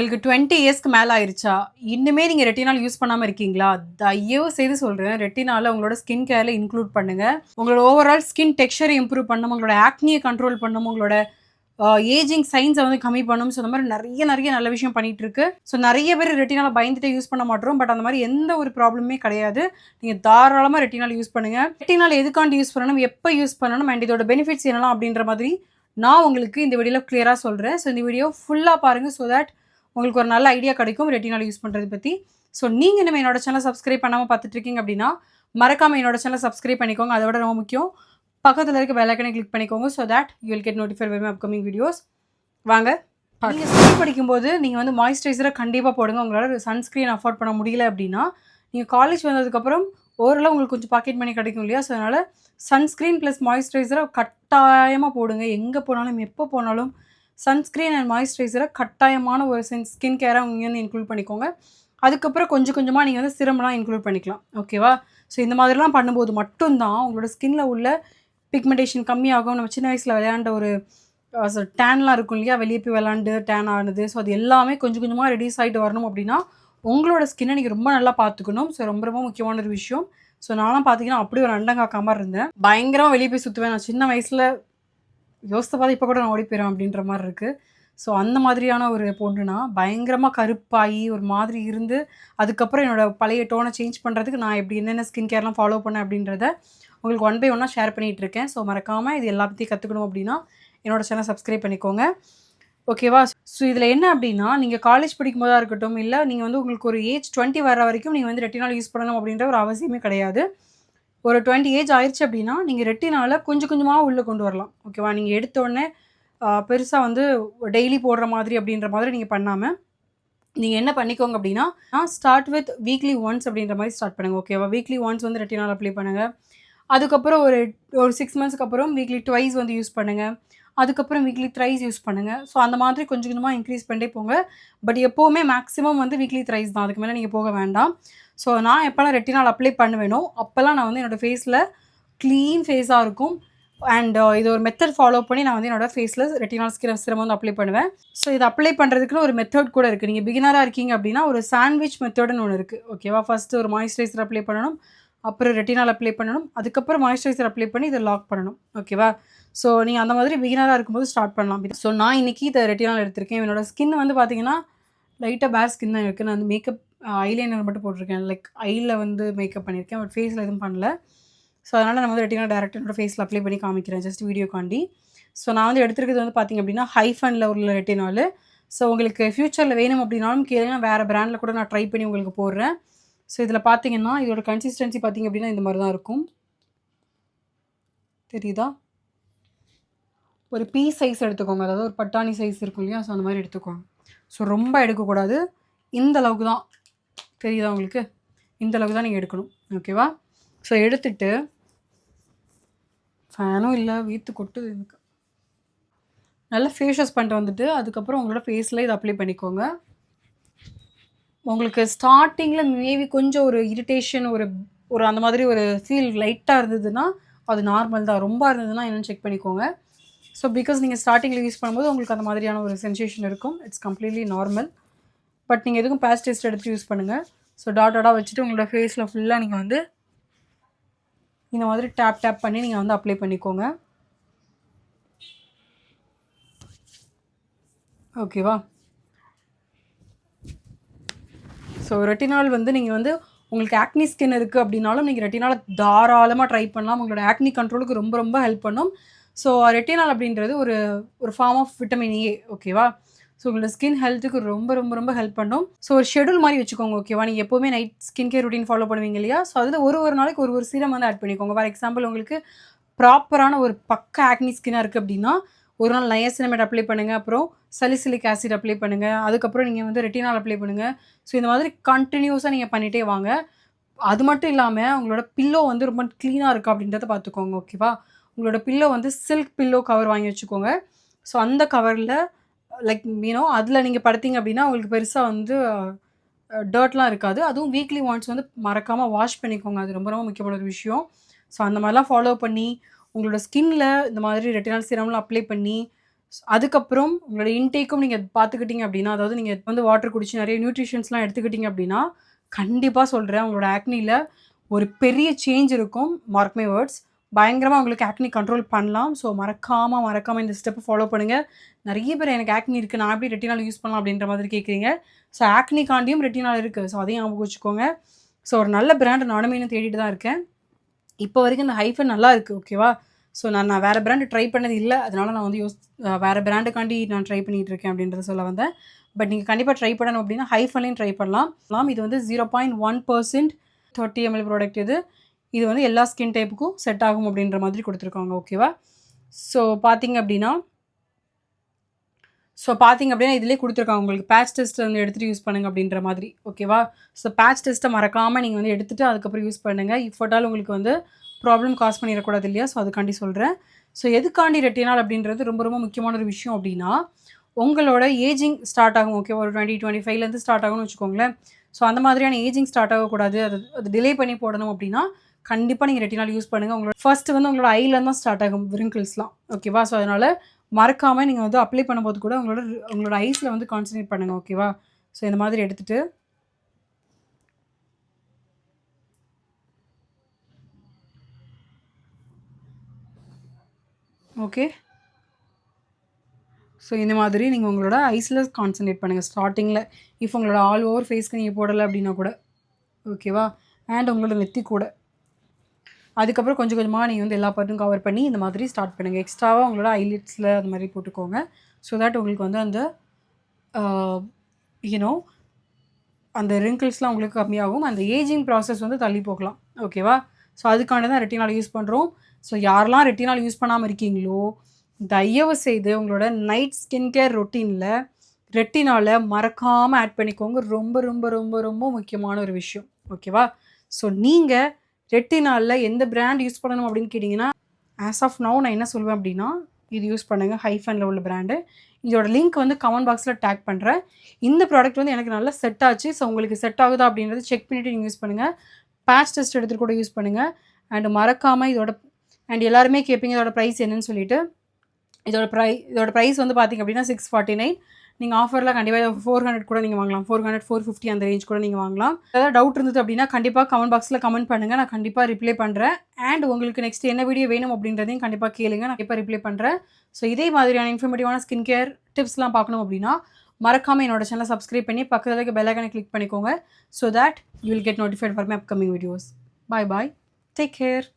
உங்களுக்கு 20 இயர்ஸ்க்கு மேல ஆயிருச்சா? இன்னுமே நீங்க ரெட்டினால் யூஸ் பண்ணாம இருக்கீங்களா? தயவு செய்து சொல்றேன். ரெட்டினால உங்களோட ஸ்கின் கேர்ல இன்க்ளூட் பண்ணுங்க. உங்களோட ஓவரால் ஸ்கின் டெக்ஸ்சர இம்ப்ரூவ் பண்ணும். உங்களோட ஆக்னிய கண்ட்ரோல் பண்ணும். உங்களோட ஏஜிங் சைன்ஸ வந்து கம்மி பண்ணும். ஸோ, இந்த மாரி நெறைய நல்ல விஷயம் பண்ணிட்டு இருக்கு. ஸோ, நெறைய பேர் ரெட்டினால பயந்துட்டே யூஸ் பண்ண மாட்றோம். பட் அந்த மாரி எந்த ஒரு ப்ராப்ளமுமே கிடையாது. நீங்க தாராளமா ரெட்டினால் யூஸ் பண்ணுங்க. ரெட்டினால் எதுக்காண்டி யூஸ் பண்ணணும்? எப்ப யூஸ் பண்ணணும்? அண்ட் இதோட பெனிஃபிட்ஸ் என்னலாம்? அப்படின்ற மாதிரி நான் உங்களுக்கு இந்த வீடியோல கிளியரா சொல்றேன். ஸோ, இந்த வீடியோ ஃபுல்லா பாருங்க. ஸோ தட் உங்களுக்கு ஒரு நல்ல ஐடியா கிடைக்கும் ரெட்டினால் யூஸ் பண்ணுறது பற்றி. ஸோ நீங்கள் இன்னும் என்னோட சேனல் சப்ஸ்கிரைப் பண்ணாமல் பார்த்துட்டு இருக்கீங்க அப்படின்னா மறக்காமல் என்னோட சேனல் சப்ஸ்கிரைப் பண்ணிக்கோங்க. அதோட ரொம்ப முக்கியம் பக்கத்தில் இருக்க பெல் ஐக்கனை கிளிக் பண்ணிக்கோங்க. So that you will get notified by my upcoming videos. வாங்க, நீங்கள் ஸ்கூல் படிக்கும்போது நீங்கள் வந்து மாய்ஸ்சரைசரை கண்டிப்பாக போடுங்க. உங்களால் சன்ஸ்க்ரீன் அஃபோர்ட் பண்ண முடியல அப்படின்னா நீங்கள் காலேஜ் வந்ததுக்கப்புறம் ஓரளவு உங்களுக்கு கொஞ்சம் பாக்கெட் மணி கிடைக்கும் இல்லையா? ஸோ அதனால் சன்ஸ்க்ரீன் ப்ளஸ் மாய்ஸ்சரைசரை கட்டாயமாக போடுங்க. எங்கே போனாலும் எப்போ போனாலும் சன்ஸ்க்ரீன் அண்ட் மாய்ஸ்சரைசரை கட்டாயமான ஒரு ஸ்கின் கேராக நீங்கள் வந்து இன்க்ளூட் பண்ணிக்கோங்க. அதுக்கப்புறம் கொஞ்சம் கொஞ்சமாக நீங்கள் வந்து சிரம்லாம் இன்க்ளூட் பண்ணிக்கலாம். ஓகேவா? ஸோ இந்த மாதிரிலாம் பண்ணும்போது மட்டும்தான் உங்களோட ஸ்கின்ல உள்ள பிக்மெண்டேஷன் கம்மியாகும். நம்ம சின்ன வயசில் விளையாண்ட ஒரு டேன்லாம் இருக்கும் இல்லையா? வெளியே போய் விளாண்டு டேன் ஆனது. ஸோ அது எல்லாமே கொஞ்சம் கொஞ்சமாக ரெடியூஸ் ஆகிட்டு வரணும் அப்படின்னா உங்களோட ஸ்கின்னை நீங்கள் ரொம்ப நல்லா பார்த்துக்கணும். ஸோ ரொம்ப ரொம்ப முக்கியமான ஒரு விஷயம். ஸோ நானும் பார்த்தீங்கன்னா அப்படி ஒரு அண்டங்காக்கா மாதிரி இருந்தேன். பயங்கரமாக வெளியே போய் சுற்றுவேன். நான் சின்ன வயசில் யோசித்து பார்த்து இப்போ கூட நான் ஓடி போயிடுவேன் அப்படின்ற மாதிரி இருக்குது. ஸோ அந்த மாதிரியான ஒரு பொண்ணுனா பயங்கரமாக கருப்பாகி ஒரு மாதிரி இருந்து அதுக்கப்புறம் என்னோடய பழைய டோனை சேஞ்ச் பண்ணுறதுக்கு நான் எப்படி என்னென்ன ஸ்கின் கேர்லாம் ஃபாலோ பண்ணேன் அப்படின்றத உங்களுக்கு ஒன் பை ஒன்னாக ஷேர் பண்ணிகிட்டு இருக்கேன். ஸோ மறக்காமல் இது எல்லாத்தையும் கற்றுக்கணும் அப்படின்னா என்னோடய சேனல் சப்ஸ்கிரைப் பண்ணிக்கோங்க. ஓகேவா? ஸோ இதில் என்ன அப்படின்னா நீங்கள் காலேஜ் படிக்கும் போதாக இருக்கட்டும், இல்லை நீங்கள் வந்து உங்களுக்கு ஒரு ஏஜ் 20 வர வரைக்கும் நீங்கள் வந்து ரெட்டினால் யூஸ் பண்ணணும் அப்படின்ற ஒரு அவசியமே கிடையாது. ஒரு 20 ஏஜ் ஆயிடுச்சு அப்படின்னா நீங்கள் ரெட்டினால கொஞ்சம் கொஞ்சமாக உள்ளே கொண்டு வரலாம். ஓகேவா? நீங்கள் எடுத்தோடனே பெருசாக வந்து டெய்லி போடுற மாதிரி அப்படின்ற மாதிரி நீங்கள் பண்ணாமல் நீங்கள் என்ன பண்ணிக்கோங்க அப்படின்னா ஸ்டார்ட் வித் வீக்லி ஒன்ஸ் அப்படின்ற மாதிரி ஸ்டார்ட் பண்ணுங்கள். ஓகேவா? வீக்லி ஒன்ஸ் வந்து ரெட்டினால் அப்ளை பண்ணுங்கள். அதுக்கப்புறம் ஒரு 6 மந்த்ஸ்க்கு அப்புறம் வீக்லி ட்வைஸ் வந்து யூஸ் பண்ணுங்கள். அதுக்கப்புறம் வீக்லி த்ரைஸ் யூஸ் பண்ணுங்கள். ஸோ அந்த மாதிரி கொஞ்சம் கொஞ்சமாக இன்க்ரீஸ் பண்ணிட்டே போங்க. பட் எப்போவுமே மேக்ஸிமம் வந்து வீக்லி த்ரைஸ் தான். அதுக்கு மேலே நீங்கள் போக வேண்டாம். ஸோ நான் எப்போல்லாம் ரெட்டினால் அப்ளை பண்ணுவேனோ அப்போல்லாம் நான் வந்து என்னோடய ஃபேஸில் க்ளீன் ஃபேஸாக இருக்கும். அண்ட் இது ஒரு மெத்தட் ஃபாலோ பண்ணி நான் வந்து என்னோடய ஃபேஸில் ரெட்டினால் சிரம் வந்து அப்ளை பண்ணுவேன். ஸோ இது அப்ளை பண்ணுறதுக்குன்னு ஒரு மெத்தட் கூட இருக்குது. நீங்கள் பிகினராக இருக்கீங்க அப்படின்னா ஒரு சாண்ட்விச் மெத்தட்னு ஒன்று இருக்குது. ஓகேவா? ஃபஸ்ட்டு ஒரு மாய்ஸ்சரைசர் அப்ளை பண்ணணும், அப்புறம் ரெட்டினால் அப்ளை பண்ணணும், அதுக்கப்புறம் மாய்ஸ்சரைசர் அப்ளை பண்ணி இதை லாக் பண்ணணும். ஓகேவா? ஸோ நீங்கள் அந்த மாதிரி பிகினராக இருக்கும்போது ஸ்டார்ட் பண்ணலாம். ஸோ நான் இன்றைக்கி இதை ரெட்டினால் எடுத்திருக்கேன். என்னோடய ஸ்கின் வந்து பார்த்திங்கன்னா லைட்டாக பேர் ஸ்கின் தான் இருக்குது. நான் வந்து மேக்கப் ஐலைனர் மட்டும் போட்டிருக்கேன். லைக் ஐயில் வந்து மேக்கப் பண்ணியிருக்கேன். பட் ஃபேஸில் எதுவும் பண்ணல. ஸோ அதனால் நான் வந்து ரெட்டினால் டேரெக்டாக என்னோட ஃபேஸில் அப்ளை பண்ணி காமிக்கிறேன் ஜஸ்ட் வீடியோக்காண்டி. ஸோ நான் வந்து எடுத்துருக்கிறது வந்து பார்த்திங்க அப்படின்னா ஹைஃபனில் உள்ள ரெட்டினால். ஸோ உங்களுக்கு ஃப்யூச்சரில் வேணும் அப்படின்னாலும் கேளுங்க, வேறு பிராண்டில் கூட நான் ட்ரை பண்ணி உங்களுக்கு போடுறேன். ஸோ இதில் பார்த்தீங்கன்னா இதோட கன்சிஸ்டன்சி பார்த்திங்க அப்படின்னா இந்த மாதிரி தான் இருக்கும். தெரியுதா? ஒரு பீ சைஸ் எடுத்துக்கோங்க. அதாவது ஒரு பட்டாணி சைஸ் இருக்கும் இல்லையா? ஸோ அந்த மாதிரி எடுத்துக்கோங்க. ஸோ ரொம்ப எடுக்கக்கூடாது. இந்த அளவுக்கு தான். தெரியுதா உங்களுக்கு? இந்த அளவுக்கு தான் நீங்கள் எடுக்கணும். ஓகேவா? ஸோ எடுத்துட்டு ஃபேனும் இல்லை, வீத்து கொட்டுது எனக்கு. நல்லா ஃபேஸ் வாஷ் பண்ணிட்டு வந்துட்டு அதுக்கப்புறம் உங்களோட ஃபேஸில் இதை அப்ளை பண்ணிக்கோங்க. உங்களுக்கு ஸ்டார்டிங்கில் மேபி கொஞ்சம் ஒரு இரிட்டேஷன் ஒரு அந்த மாதிரி ஒரு ஃபீல் லைட்டாக இருந்ததுன்னா அது நார்மல் தான். ரொம்ப இருந்ததுன்னா என்னென்னு செக் பண்ணிக்கோங்க. ஸோ பிகாஸ் நீங்கள் ஸ்டார்டிங்கில் யூஸ் பண்ணும்போது உங்களுக்கு அந்த மாதிரியான ஒரு சென்சேஷன் இருக்கும். It's completely normal. பட் நீங்கள் எதுக்கும் பேட்ச் டெஸ்ட் எடுத்து யூஸ் பண்ணுங்கள். ஸோ டாட்டாக வச்சுட்டு உங்களோட ஃபேஸில் ஃபுல்லாக நீங்கள் வந்து இந்த மாதிரி டேப் பண்ணி நீங்கள் வந்து அப்ளை பண்ணிக்கோங்க. ஓகேவா? ஸோ ரெட்டினால் வந்து நீங்கள் வந்து உங்களுக்கு ஆக்னி ஸ்கின் இருக்குது அப்படின்னாலும் நீங்கள் ரெட்டினால் தாராளமாக ட்ரை பண்ணலாம். உங்களோட ஆக்னி கண்ட்ரோலுக்கு ரொம்ப ரொம்ப ஹெல்ப் பண்ணும். ஸோ ரெட்டினால் அப்படின்றது ஒரு ஃபார்ம் ஆஃப் விட்டமின் ஏ. ஓகேவா? ஸோ உங்களோட ஸ்கின் ஹெல்த்துக்கு ரொம்ப ரொம்ப ரொம்ப ஹெல்ப் பண்ணும். ஸோ ஒரு ஷெடியூல் மாதிரி வச்சுக்கோங்க. ஓகேவா? நீங்கள் எப்போவுமே night skin care routine follow பண்ணுவீங்க இல்லையா? ஸோ அதில் ஒரு நாளைக்கு ஒரு சீரம் வந்து ஆட் பண்ணிக்கோங்க. ஃபார் எக்ஸாம்பிள் உங்களுக்கு ப்ராப்பரான ஒரு பக்க ஆக்னி ஸ்கின்னாக இருக்குது அப்படின்னா ஒரு நாள் நயசினமேட் அப்ளை பண்ணுங்கள், அப்புறம் சலிசிலிக் ஆசிட் அப்ளை பண்ணுங்கள், அதுக்கப்புறம் நீங்கள் வந்து ரெட்டினால் அப்ளை பண்ணுங்கள். ஸோ இந்த மாதிரி கண்டினியூஸாக நீங்கள் பண்ணிகிட்டே வாங்க. அது மட்டும் இல்லாமல் உங்களோட பில்லோ வந்து ரொம்ப க்ளீனாக இருக்கா அப்படின்றத பார்த்துக்கோங்க. ஓகேவா? உங்களோட பில்லோ வந்து சில்க் பில்லோ கவர் வாங்கி வச்சுக்கோங்க. ஸோ அந்த கவரில் லைக் அதில் நீங்கள் படுத்தீங்க அப்படின்னா உங்களுக்கு பெருசாக வந்து டர்ட்லாம் இருக்காது. அதுவும் வீக்லி ஒன்ஸ் வந்து மறக்காமல் வாஷ் பண்ணிக்கோங்க. அது ரொம்ப ரொம்ப முக்கியமான ஒரு விஷயம். ஸோ அந்த மாதிரிலாம் ஃபாலோ பண்ணி உங்களோட ஸ்கின்னில் இந்த மாதிரி ரெட்டினால் சீரம்லாம் அப்ளை பண்ணி அதுக்கப்புறம் உங்களோட இன்டேக்கும் நீங்கள் பார்த்துக்கிட்டீங்க அப்படின்னா, அதாவது நீங்கள் வந்து வாட்டர் குடிச்சு நிறைய நியூட்ரிஷன்ஸ்லாம் எடுத்துக்கிட்டீங்க அப்படின்னா, கண்டிப்பா சொல்றேன் உங்களோட ஆக்னில ஒரு பெரிய சேஞ்ச் இருக்கும். Mark my words. பயங்கரமா உங்களுக்கு ஆக்னி கண்ட்ரோல் பண்ணலாம். ஸோ மறக்காம இந்த ஸ்டெப்பை ஃபாலோ பண்ணுங்க. நெறைய பேர் எனக்கு ஆக்னி இருக்கு. நான் எப்படி ரெட்டினால் யூஸ் பண்ணலாம் அப்படின்ற மாதிரி கேட்குறீங்க. ஸோ ஆக்னிக்காண்டியும் ரெட்டினால் இருக்கு. ஸோ அதையும் ஞாபகம் வச்சுக்கோங்க. ஸோ ஒரு நல்ல பிராண்ட் நானுமே இன்னும் தேடிட்டு தான் இருக்கேன். இப்போ வரைக்கும் இந்த ஹைஃபன் நல்லா இருக்கு. ஓகேவா? ஸோ நான் வேறு பிராண்டு ட்ரை பண்ணது இல்ல. அதனால நான் வந்து வேறு பிராண்டுக்காண்டி நான் ட்ரை பண்ணிட்டு இருக்கேன் அப்படின்றத சொல்ல வந்தேன். பட் நீங்க கண்டிப்பா ட்ரை பண்ணணும் அப்படின்னா, ஹைஃபன்லயும் ட்ரை பண்ணலாம். இது வந்து 0.1% 30 ml ப்ராடக்ட் இது. இது வந்து எல்லா ஸ்கின் டைப்புக்கும் செட் ஆகும் அப்படின்ற மாதிரி குடுத்துருக்காங்க. ஓகேவா? ஸோ பார்த்தீங்க அப்படின்னா இதிலேயே குடுத்துருக்காங்க. உங்களுக்கு பேட்ச் டெஸ்ட் வந்து எடுத்துட்டு யூஸ் பண்ணுங்க அப்படின்ற மாதிரி. ஓகேவா? ஸோ பேட்ச் டெஸ்ட்ட மறக்காம நீங்க வந்து எடுத்துட்டு அதுக்கப்புறம் யூஸ் பண்ணுங்க. இஃப் அட் ஆல் உங்களுக்கு வந்து ப்ராப்ளம் காஸ் பண்ணிறக்கூடாது இல்லையா? ஸோ அதுக்காண்டி சொல்றேன். ஸோ எதுக்காண்டி ரெட்டினால் அப்படின்றது ரொம்ப ரொம்ப முக்கியமான ஒரு விஷயம் அப்படின்னா, உங்களோட ஏஜிங் ஸ்டார்ட் ஆகும். ஓகேவா? ஒரு 25லேருந்து ஸ்டார்ட் ஆகும்னு வச்சுக்கோங்களேன். ஸோ அந்த மாதிரியான ஏஜிங் ஸ்டார்ட் ஆகக்கூடாது. அது டிலே பண்ணி போடணும் அப்படின்னா, கண்டிப்பா நீங்க ரெட்டினால் யூஸ் பண்ணுங்க. ஃபர்ஸ்ட் வந்து உங்களோட ஐலேருந்து தான் ஸ்டார்ட் ஆகும் விரிங்கிள்ஸ்லாம். ஓகேவா? ஸோ அதனால மறக்காம நீங்க வந்து அப்ளை பண்ணும்போது கூட உங்களோட ஐஸ்ல வந்து கான்சன்ட்ரேட் பண்ணுங்க. ஓகேவா? ஸோ இந்த மாதிரி எடுத்துட்டு ஓகே. ஸோ இந்த மாதிரி நீங்க உங்களோட ஐஸ்ல கான்சன்ட்ரேட் பண்ணுங்க ஸ்டார்ட்டிங்ல. இஃப் உங்களோட ஆல் ஓவர் ஃபேஸ்க்கு நீங்க போடல அப்படின்னா கூட. ஓகேவா? அண்ட் உங்களோட நெத்தி கூட. அதுக்கப்புறம் கொஞ்சம் கொஞ்சமா நீங்க வந்து எல்லா பார்ட்டும் கவர் பண்ணி இந்த மாதிரி ஸ்டார்ட் பண்ணுங்க. எக்ஸ்ட்ராவா உங்களோட ஐலிட்ஸ்ல அந்த மாதிரி போட்டுக்கோங்க. ஸோ தட் உங்களுக்கு வந்து அந்த யூ நோ அந்த ரிங்கிள்ஸ்லாம் உங்களுக்கு கம்மியாகும். அந்த ஏஜிங் ப்ராசஸ் வந்து தள்ளி போகலாம். ஓகேவா? ஸோ அதுக்காண்டி தான் ரெட்டினால் யூஸ் பண்ணுறோம். ஸோ யாரெல்லாம் ரெட்டினால் யூஸ் பண்ணாமல் இருக்கீங்களோ, தயவு செய்து உங்களோட நைட் ஸ்கின் கேர் ரொட்டீனில் ரெட்டினால மறக்காமல் ஆட் பண்ணிக்கோங்க. ரொம்ப ரொம்ப ரொம்ப ரொம்ப முக்கியமான ஒரு விஷயம். ஓகேவா? ஸோ நீங்கள் ரெட்டினாலில் எந்த பிராண்ட் யூஸ் பண்ணணும் அப்படின்னு கேட்டிங்கன்னா, ஆஸ் ஆஃப் நவ் நான் என்ன சொல்வேன் அப்படின்னா, இது யூஸ் பண்ணுங்கள். ஹைஃபனில் உள்ள பிராண்டு. இதோட லிங்க் வந்து கமெண்ட் பாக்ஸில் டேக் பண்ணுறேன். இந்த ப்ராடக்ட் வந்து எனக்கு நல்லா செட் ஆச்சு. ஸோ உங்களுக்கு செட் ஆகுதா அப்படின்றத செக் பண்ணிவிட்டு நீங்கள் யூஸ் பண்ணுங்கள். பேட்ச் டெஸ்ட் எடுத்துகிட்டு கூட யூஸ் பண்ணுங்கள். அண்ட் மறக்காமல் அண்ட் எல்லாருமே கேட்பீங்க இதோட ப்ரைஸ் என்னன்னு சொல்லிட்டு. இதோட ப்ரைஸ் வந்து பார்த்திங்க அப்படின்னா 649. நீங்கள் ஆஃபரில் கண்டிப்பாக 400 கூட நீங்கள் வாங்கலாம். 400, 450 அந்த ரேஞ்ச் கூட நீங்கள் வாங்கலாம். ஏதாவது டவுட் இருந்தது அப்படின்னா கண்டிப்பாக கமெண்ட் பாக்ஸில் கமெண்ட் பண்ணுங்கள். நான் கண்டிப்பாக ரிப்ளை பண்ணுறேன். அண்ட் உங்களுக்கு நெக்ஸ்ட் என்ன வீடியோ வேணும் அப்படின்றதையும் கண்டிப்பாக கேளுங்க. நான் கண்டிப்பாக ரிப்ளை பண்ணுறேன். ஸோ இதே மாதிரியான இன்ஃபர்மேட்டிவான ஸ்கின் கேர் டிப்ஸ்லாம் பார்க்கணும் அப்படின்னா மறக்காமல் என்னோட சேனலை சப்ஸ்கிரைப் பண்ணி பக்கத்தில் இருக்க பெல் ஐகானை கிளிக் பண்ணிக்கோங்க. So that you will get notified for my upcoming videos. Bye bye. Take care.